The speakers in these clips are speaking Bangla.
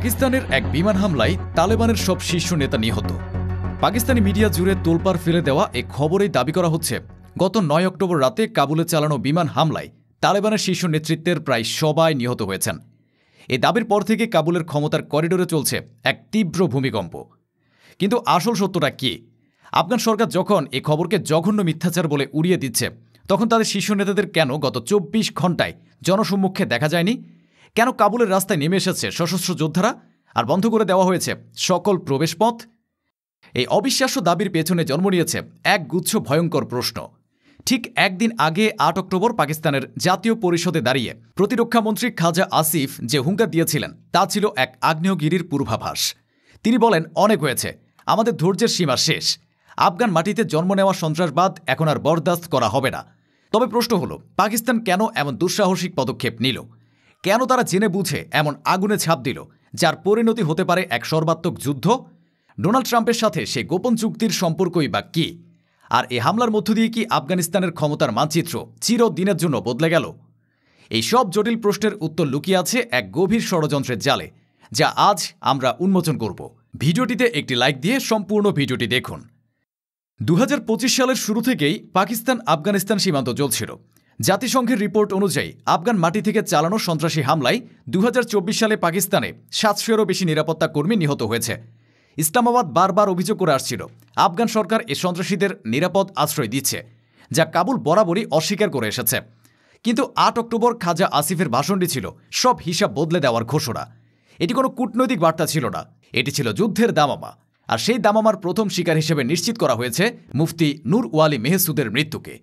পাকিস্তানের এক বিমান হামলায় তালেবানের সব শীর্ষ নেতা নিহত। পাকিস্তানি মিডিয়া জুড়ে তোলপাড় ফেলে দেওয়া এ খবরেই দাবি করা হচ্ছে, গত ৯ অক্টোবর রাতে কাবুলে চালানো বিমান হামলায় তালেবানের শীর্ষ নেতৃত্বের প্রায় সবাই নিহত হয়েছেন। এই দাবির পর থেকে কাবুলের ক্ষমতার করিডোরে চলছে এক তীব্র ভূমিকম্প। কিন্তু আসল সত্যটা কি? আফগান সরকার যখন এই খবরকে জঘন্য মিথ্যাচার বলে উড়িয়ে দিচ্ছে, তখন তাদের শীর্ষ নেতাদের কেন গত ২৪ ঘণ্টায় জনসম্মুখে দেখা যায়নি? কেন কাবুলের রাস্তায় নেমে এসেছে সশস্ত্র যোদ্ধারা আর বন্ধ করে দেওয়া হয়েছে সকল প্রবেশপথ? এই অবিশ্বাস্য দাবির পেছনে জন্ম নিয়েছে এক গুচ্ছ ভয়ঙ্কর প্রশ্ন। ঠিক একদিন আগে ৮ অক্টোবর পাকিস্তানের জাতীয় পরিষদে দাঁড়িয়ে প্রতিরক্ষামন্ত্রী খাজা আসিফ যে হুঙ্কার দিয়েছিলেন তা ছিল এক আগ্নেয়গিরির পূর্বাভাস। তিনি বলেন, অনেক হয়েছে, আমাদের ধৈর্যের সীমা শেষ। আফগান মাটিতে জন্ম নেওয়া সন্ত্রাসবাদ এখন আর বরদাস্ত করা হবে না। তবে প্রশ্ন হলো, পাকিস্তান কেন এমন দুঃসাহসিক পদক্ষেপ নিল? কেন তারা জেনে বুঝে এমন আগুনে ছাপ দিল, যার পরিণতি হতে পারে এক সর্বাত্মক যুদ্ধ? ডোনাল্ড ট্রাম্পের সাথে সেই গোপন চুক্তির সম্পর্কই বা কী? আর এই হামলার মধ্য দিয়ে কি আফগানিস্তানের ক্ষমতার মানচিত্র চিরদিনের জন্য বদলে গেল? এই সব জটিল প্রশ্নের উত্তর লুকিয়ে আছে এক গভীর ষড়যন্ত্রের জালে, যা আজ আমরা উন্মোচন করব। ভিডিওটিতে একটি লাইক দিয়ে সম্পূর্ণ ভিডিওটি দেখুন। ২০২৫ সালের শুরু থেকেই পাকিস্তান আফগানিস্তান সীমান্ত জ্বলছিল। জাতিসংঘের রিপোর্ট অনুযায়ী আফগান মাটি থেকে চালানো সন্ত্রাসী হামলায় ২০২৪ সালে পাকিস্তানে ৭০০-এরও বেশি নিরাপত্তা কর্মী নিহত হয়েছে। ইসলামাবাদ বারবার অভিযোগ করে আসছিল, আফগান সরকার এ সন্ত্রাসীদের নিরাপদ আশ্রয় দিচ্ছে, যা কাবুল বরাবরই অস্বীকার করে এসেছে। কিন্তু ৮ অক্টোবর খাজা আসিফের ভাষণটি ছিল সব হিসাব বদলে দেওয়ার ঘোষণা। এটি কোনো কূটনৈতিক বার্তা ছিল না, এটি ছিল যুদ্ধের দামামা। আর সেই দামামার প্রথম শিকার হিসেবে নিশ্চিত করা হয়েছে মুফতি নূর ওয়ালি মেহসুদের মৃত্যুকে।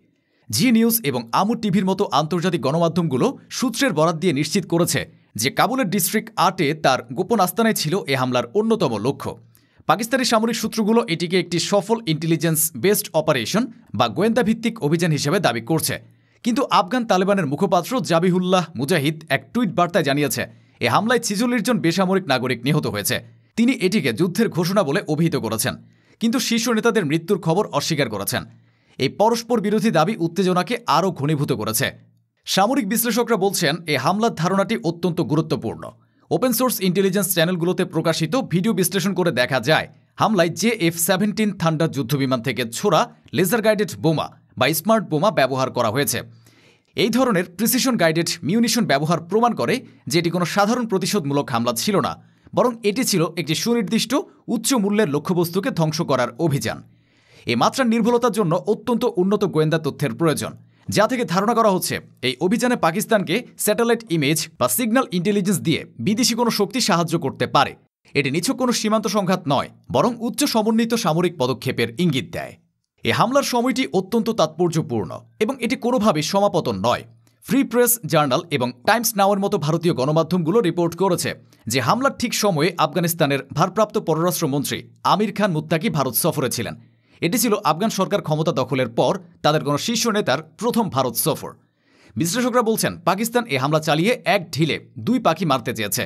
জি নিউজ এবং আমু টিভির মতো আন্তর্জাতিক গণমাধ্যমগুলো সূত্রের বরাত দিয়ে নিশ্চিত করেছে যে কাবুলের ডিস্ট্রিক্ট ৮-এ তার গোপন আস্তানায় ছিল এ হামলার অন্যতম লক্ষ্য। পাকিস্তানি সামরিক সূত্রগুলো এটিকে একটি সফল ইন্টেলিজেন্স বেসড অপারেশন বা গোয়েন্দা ভিত্তিক অভিযান হিসেবে দাবি করছে। কিন্তু আফগান তালেবানের মুখপাত্র জাবিহুল্লাহ মুজাহিদ এক টুইট বার্তায় জানিয়েছে, এ হামলায় ৪৬ জন বেসামরিক নাগরিক নিহত হয়েছে। তিনি এটিকে যুদ্ধের ঘোষণা বলে অভিহিত করেছেন, কিন্তু শীর্ষ নেতাদের মৃত্যুর খবর অস্বীকার করেছেন। এই পরস্পর বিরোধী দাবি উত্তেজনাকে আরও ঘনীভূত করেছে। সামরিক বিশ্লেষকরা বলছেন, এই হামলার ধারণাটি অত্যন্ত গুরুত্বপূর্ণ। ওপেন সোর্স ইন্টেলিজেন্স চ্যানেলগুলোতে প্রকাশিত ভিডিও বিশ্লেষণ করে দেখা যায়, হামলায় JF-17 থান্ডার যুদ্ধবিমান থেকে ছোড়া লেজার গাইডেড বোমা বা স্মার্ট বোমা ব্যবহার করা হয়েছে। এই ধরনের প্রিসিশন গাইডেড মিউনিশন ব্যবহার প্রমাণ করে যে এটি কোনো সাধারণ প্রতিশোধমূলক হামলা ছিল না, বরং এটি ছিল একটি সুনির্দিষ্ট উচ্চ মূল্যের লক্ষ্যবস্তুকে ধ্বংস করার অভিযান। এই মাত্রার নির্ভুলতার জন্য অত্যন্ত উন্নত গোয়েন্দা তথ্যের প্রয়োজন, যা থেকে ধারণা করা হচ্ছে এই অভিযানে পাকিস্তানকে স্যাটেলাইট ইমেজ বা সিগন্যাল ইন্টেলিজেন্স দিয়ে বিদেশি কোনো শক্তি সাহায্য করতে পারে। এটি নিছক কোনো সীমান্ত সংঘাত নয়, বরং উচ্চ সমন্বিত সামরিক পদক্ষেপের ইঙ্গিত দেয়। এই হামলার সময়টি অত্যন্ত তাৎপর্যপূর্ণ এবং এটি কোনোভাবেই সমাপতন নয়। ফ্রি প্রেস জার্নাল এবং টাইমস নাওয়ের মতো ভারতীয় গণমাধ্যমগুলো রিপোর্ট করেছে যে হামলার ঠিক সময়ে আফগানিস্তানের ভারপ্রাপ্ত পররাষ্ট্রমন্ত্রী আমির খান মুত্তাকি ভারত সফরে ছিলেন। এটি ছিল আফগান সরকার ক্ষমতা দখলের পর তাদের কোনো শীর্ষ নেতার প্রথম ভারত সফর। বিশ্লেষকরা বলছেন, পাকিস্তান এ হামলা চালিয়ে এক ঢিলে ২ পাখি মারতে চেয়েছে।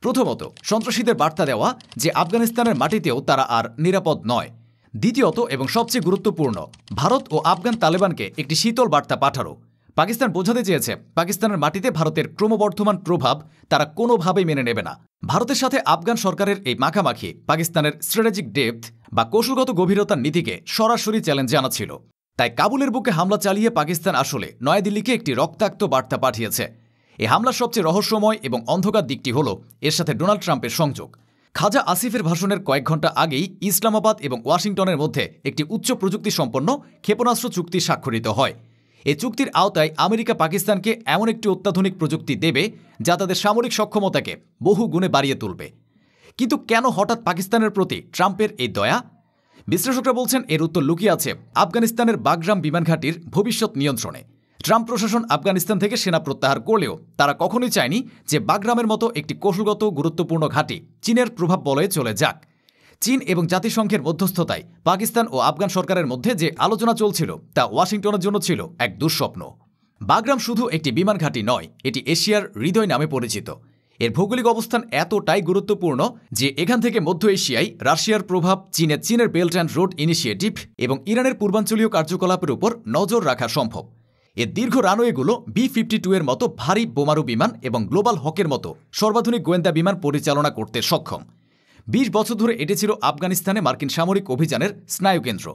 প্রথমত, সন্ত্রাসীদের বার্তা দেওয়া যে আফগানিস্তানের মাটিতেও তারা আর নিরাপদ নয়। দ্বিতীয়ত এবং সবচেয়ে গুরুত্বপূর্ণ, ভারত ও আফগান তালেবানকে একটি শীতল বার্তা পাঠানো। পাকিস্তান বোঝাতে চেয়েছে, পাকিস্তানের মাটিতে ভারতের ক্রমবর্ধমান প্রভাব তারা কোনোভাবেই মেনে নেবে না। ভারতের সাথে আফগান সরকারের এই মাখামাখি পাকিস্তানের স্ট্র্যাটেজিক ডেপথ বা কৌশলগত গভীরতার নীতিকে সরাসরি চ্যালেঞ্জ জানাচ্ছিল। তাই কাবুলের বুকে হামলা চালিয়ে পাকিস্তান আসলে নয়াদিল্লিকে একটি রক্তাক্ত বার্তা পাঠিয়েছে। এই হামলার সবচেয়ে রহস্যময় এবং অন্ধকার দিকটি হল এর সাথে ডোনাল্ড ট্রাম্পের সংযোগ। খাজা আসিফের ভাষণের কয়েক ঘণ্টা আগেই ইসলামাবাদ এবং ওয়াশিংটনের মধ্যে একটি উচ্চ প্রযুক্তি সম্পন্ন ক্ষেপণাস্ত্র চুক্তি স্বাক্ষরিত হয়। এই চুক্তির আওতায় আমেরিকা পাকিস্তানকে এমন একটি অত্যাধুনিক প্রযুক্তি দেবে যা তাদের সামরিক সক্ষমতাকে বহু গুণে বাড়িয়ে তুলবে। কিন্তু কেন হঠাৎ পাকিস্তানের প্রতি ট্রাম্পের এই দয়া? বিশ্লেষকরা বলছেন, এর উত্তর লুকিয়ে আছে আফগানিস্তানের বাগরাম বিমান ঘাঁটির ভবিষ্যৎ নিয়ন্ত্রণে। ট্রাম্প প্রশাসন আফগানিস্তান থেকে সেনা প্রত্যাহার করলেও তারা কখনোই চায়নি যে বাগরামের মতো একটি কৌশলগত গুরুত্বপূর্ণ ঘাঁটি চীনের প্রভাব বলয়ে চলে যাক। চীন এবং জাতিসংঘের মধ্যস্থতায় পাকিস্তান ও আফগান সরকারের মধ্যে যে আলোচনা চলছিল তা ওয়াশিংটনের জন্য ছিল এক দুঃস্বপ্ন। বাগরাম শুধু একটি বিমান ঘাঁটি নয়, এটি এশিয়ার হৃদয় নামে পরিচিত। এর ভৌগোলিক অবস্থান এতটাই গুরুত্বপূর্ণ যে এখান থেকে মধ্য এশিয়ায় রাশিয়ার প্রভাব, চীনের বেল্ট অ্যান্ড রোড ইনিশিয়েটিভ এবং ইরানের পূর্বাঞ্চলীয় কার্যকলাপের উপর নজর রাখা সম্ভব। এর দীর্ঘ রানওয়েগুলো B-52 এর মতো ভারী বোমারু বিমান এবং গ্লোবাল হকের মতো সর্বাধুনিক গোয়েন্দা বিমান পরিচালনা করতে সক্ষম। ২০ বছর ধরে এটি ছিল আফগানিস্তানে মার্কিন সামরিক অভিযানের স্নায়ুকেন্দ্র।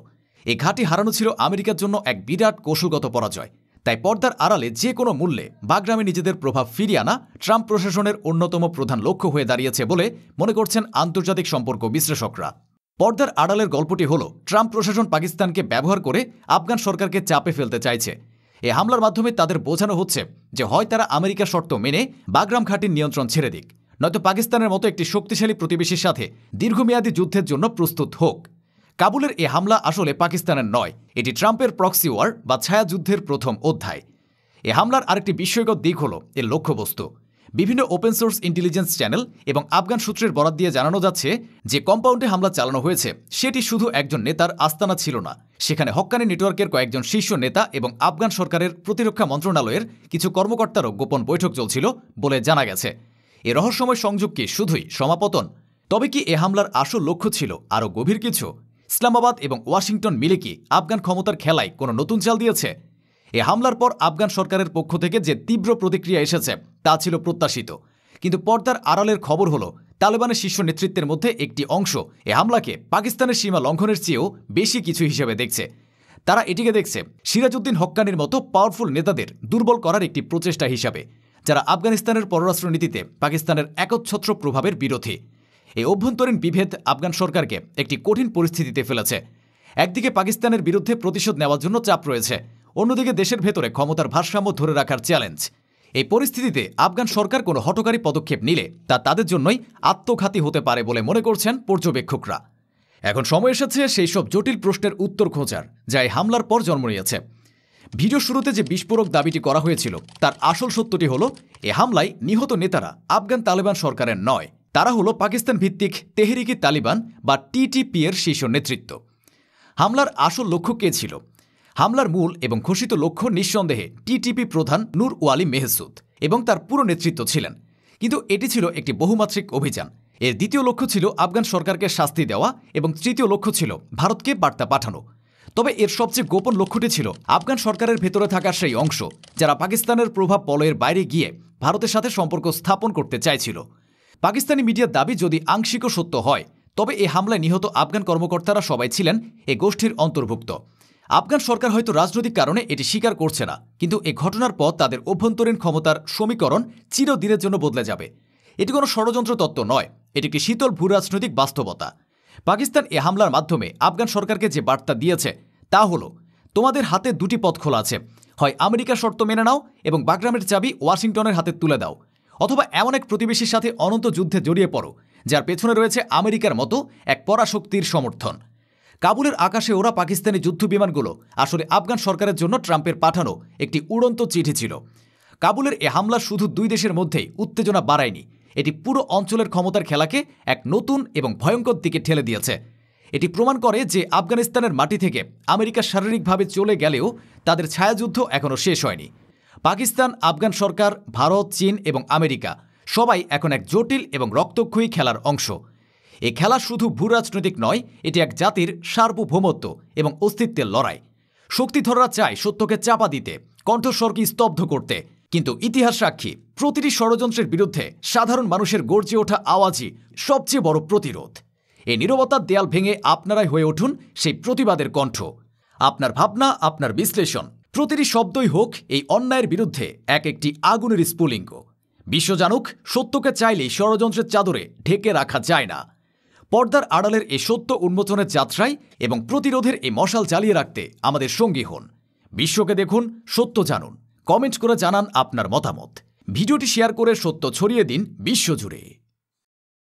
এই ঘাঁটি হারানো ছিল আমেরিকার জন্য এক বিরাট কৌশলগত পরাজয়। তাই পর্দার আড়ালে যে কোনো মূল্যে বাগরামে নিজেদের প্রভাব ফিরিয়ে আনা ট্রাম্প প্রশাসনের অন্যতম প্রধান লক্ষ্য হয়ে দাঁড়িয়েছে বলে মনে করছেন আন্তর্জাতিক সম্পর্ক বিশ্লেষকরা। পর্দার আড়ালের গল্পটি হল ট্রাম্প প্রশাসন পাকিস্তানকে ব্যবহার করে আফগান সরকারকে চাপে ফেলতে চাইছে। এই হামলার মাধ্যমে তাদের বোঝানো হচ্ছে যে হয় তারা আমেরিকার শর্ত মেনে বাগরাম ঘাঁটির নিয়ন্ত্রণ ছেড়ে দিক, নয়তো পাকিস্তানের মতো একটি শক্তিশালী প্রতিবেশীর সাথে দীর্ঘমেয়াদী যুদ্ধের জন্য প্রস্তুত হোক। কাবুলের এ হামলা আসলে পাকিস্তানের নয়, এটি ট্রাম্পের প্রক্সি ওয়ার বা ছায়াযুদ্ধের প্রথম অধ্যায়। এ হামলার আরেকটি বিস্ময়কর দিক হল এর লক্ষ্যবস্তু। বিভিন্ন ওপেন সোর্স ইন্টেলিজেন্স চ্যানেল এবং আফগান সূত্রের বরাত দিয়ে জানানো যাচ্ছে যে কম্পাউন্ডে হামলা চালানো হয়েছে সেটি শুধু একজন নেতার আস্তানা ছিল না। সেখানে হক্কানি নেটওয়ার্কের কয়েকজন শীর্ষ নেতা এবং আফগান সরকারের প্রতিরক্ষা মন্ত্রণালয়ের কিছু কর্মকর্তারও গোপন বৈঠক চলছিল বলে জানা গেছে। এ রহস্যময় সংযোগ কি শুধুই সমাপতন? তবে কি এ হামলার আসল লক্ষ্য ছিল আরও গভীর কিছু? ইসলামাবাদ এবং ওয়াশিংটন মিলে কি আফগান ক্ষমতার খেলায় কোনো নতুন চাল দিয়েছে? এ হামলার পর আফগান সরকারের পক্ষ থেকে যে তীব্র প্রতিক্রিয়া এসেছে তা ছিল প্রত্যাশিত। কিন্তু পর্দার আড়ালের খবর হল তালেবানের শীর্ষ নেতৃত্বের মধ্যে একটি অংশ এ হামলাকে পাকিস্তানের সীমা লঙ্ঘনের চেয়েও বেশি কিছু হিসেবে দেখছে। তারা এটিকে দেখছে সিরাজউদ্দিন হক্কানির মতো পাওয়ারফুল নেতাদের দুর্বল করার একটি প্রচেষ্টা হিসাবে, যারা আফগানিস্তানের পররাষ্ট্রনীতিতে পাকিস্তানের একচ্ছত্র প্রভাবের বিরোধী। এই অভ্যন্তরীণ বিভেদ আফগান সরকারকে একটি কঠিন পরিস্থিতিতে ফেলেছে। একদিকে পাকিস্তানের বিরুদ্ধে প্রতিশোধ নেওয়ার জন্য চাপ রয়েছে, অন্যদিকে দেশের ভেতরে ক্ষমতার ভারসাম্য ধরে রাখার চ্যালেঞ্জ। এই পরিস্থিতিতে আফগান সরকার কোনো হঠকারী পদক্ষেপ নিলে তা তাদের জন্যই আত্মঘাতী হতে পারে বলে মনে করছেন পর্যবেক্ষকরা। এখন সময় এসেছে সেই সব জটিল প্রশ্নের উত্তর খোঁজার যা এই হামলার পর জন্ম নিয়েছে। ভিডিও শুরুতে যে বিস্ফোরক দাবিটি করা হয়েছিল তার আসল সত্যটি হল এ হামলায় নিহত নেতারা আফগান তালেবান সরকারের নয়, তারা হল পাকিস্তান ভিত্তিক তেহরিকি তালিবান বা TTP এর শীর্ষ নেতৃত্ব। হামলার আসল লক্ষ্য কে ছিল? হামলার মূল এবং ঘোষিত লক্ষ্য নিঃসন্দেহে TTP প্রধান নূর ওয়ালি মেহসুদ এবং তার পুরো নেতৃত্ব ছিলেন। কিন্তু এটি ছিল একটি বহুমাত্রিক অভিযান। এর দ্বিতীয় লক্ষ্য ছিল আফগান সরকারকে শাস্তি দেওয়া এবং তৃতীয় লক্ষ্য ছিল ভারতকে বার্তা পাঠানো। তবে এর সবচেয়ে গোপন লক্ষ্যটি ছিল আফগান সরকারের ভেতরে থাকা সেই অংশ যারা পাকিস্তানের প্রভাব বলয়ের বাইরে গিয়ে ভারতের সাথে সম্পর্ক স্থাপন করতে চাইছিল। পাকিস্তানি মিডিয়ার দাবি যদি আংশিকও সত্য হয়, তবে এই হামলায় নিহত আফগান কর্মকর্তারা সবাই ছিলেন এই গোষ্ঠীর অন্তর্ভুক্ত। আফগান সরকার হয়তো রাজনৈতিক কারণে এটি স্বীকার করছে না, কিন্তু এই ঘটনার পর তাদের অভ্যন্তরীণ ক্ষমতার সমীকরণ চিরদিনের জন্য বদলে যাবে। এটি কোনো ষড়যন্ত্র তত্ত্ব নয়, এটি একটি শীতল ভূরাজনৈতিক বাস্তবতা। পাকিস্তান এ হামলার মাধ্যমে আফগান সরকারকে যে বার্তা দিয়েছে তা হলো, তোমাদের হাতে দুটি পথ খোলা আছে, হয় আমেরিকার শর্ত মেনে নাও এবং বাগরামের চাবি ওয়াশিংটনের হাতে তুলে দাও, অথবা এমন এক প্রতিবেশীর সাথে অনন্ত যুদ্ধে জড়িয়ে পড়ো যার পেছনে রয়েছে আমেরিকার মতো এক পরাশক্তির সমর্থন। কাবুলের আকাশে ওরা পাকিস্তানি যুদ্ধবিমানগুলো আসলে আফগান সরকারের জন্য ট্রাম্পের পাঠানো একটি উড়ন্ত চিঠি ছিল। কাবুলের এ হামলা শুধু দুই দেশের মধ্যেই উত্তেজনা বাড়ায়নি, এটি পুরো অঞ্চলের ক্ষমতার খেলাকে এক নতুন এবং ভয়ঙ্কর দিকে ঠেলে দিয়েছে। এটি প্রমাণ করে যে আফগানিস্তানের মাটি থেকে আমেরিকা শারীরিকভাবে চলে গেলেও তাদের ছায়াযুদ্ধ এখনও শেষ হয়নি। পাকিস্তান, আফগান সরকার, ভারত, চীন এবং আমেরিকা সবাই এখন এক জটিল এবং রক্তক্ষয়ী খেলার অংশ। এই খেলা শুধু ভূরাজনৈতিক নয়, এটি এক জাতির সার্বভৌমত্ব এবং অস্তিত্বের লড়াই। শক্তিধররা চায় সত্যকে চাপা দিতে, কণ্ঠস্বরকে স্তব্ধ করতে, কিন্তু ইতিহাস সাক্ষী প্রতিটি ষড়যন্ত্রের বিরুদ্ধে সাধারণ মানুষের গর্জে ওঠা আওয়াজই সবচেয়ে বড় প্রতিরোধ। এই নীরবতার দেয়াল ভেঙে আপনারাই হয়ে উঠুন সেই প্রতিবাদের কণ্ঠ। আপনার ভাবনা, আপনার বিশ্লেষণ, প্রতিটি শব্দই হোক এই অন্যায়ের বিরুদ্ধে একটি আগুনের স্ফুলিঙ্গ। বিশ্ব জানুক, সত্যকে চাইলেই ষড়যন্ত্রের চাদরে ঢেকে রাখা যায় না। পর্দার আড়ালের এই সত্য উন্মোচনের যাত্রায় এবং প্রতিরোধের এই মশাল চালিয়ে রাখতে আমাদের সঙ্গী হন। বিশ্বকে দেখুন, সত্য জানুন। কমেন্ট করে জানান আপনার মতামত। ভিডিওটি শেয়ার করে সত্য ছড়িয়ে দিন বিশ্বজুড়ে।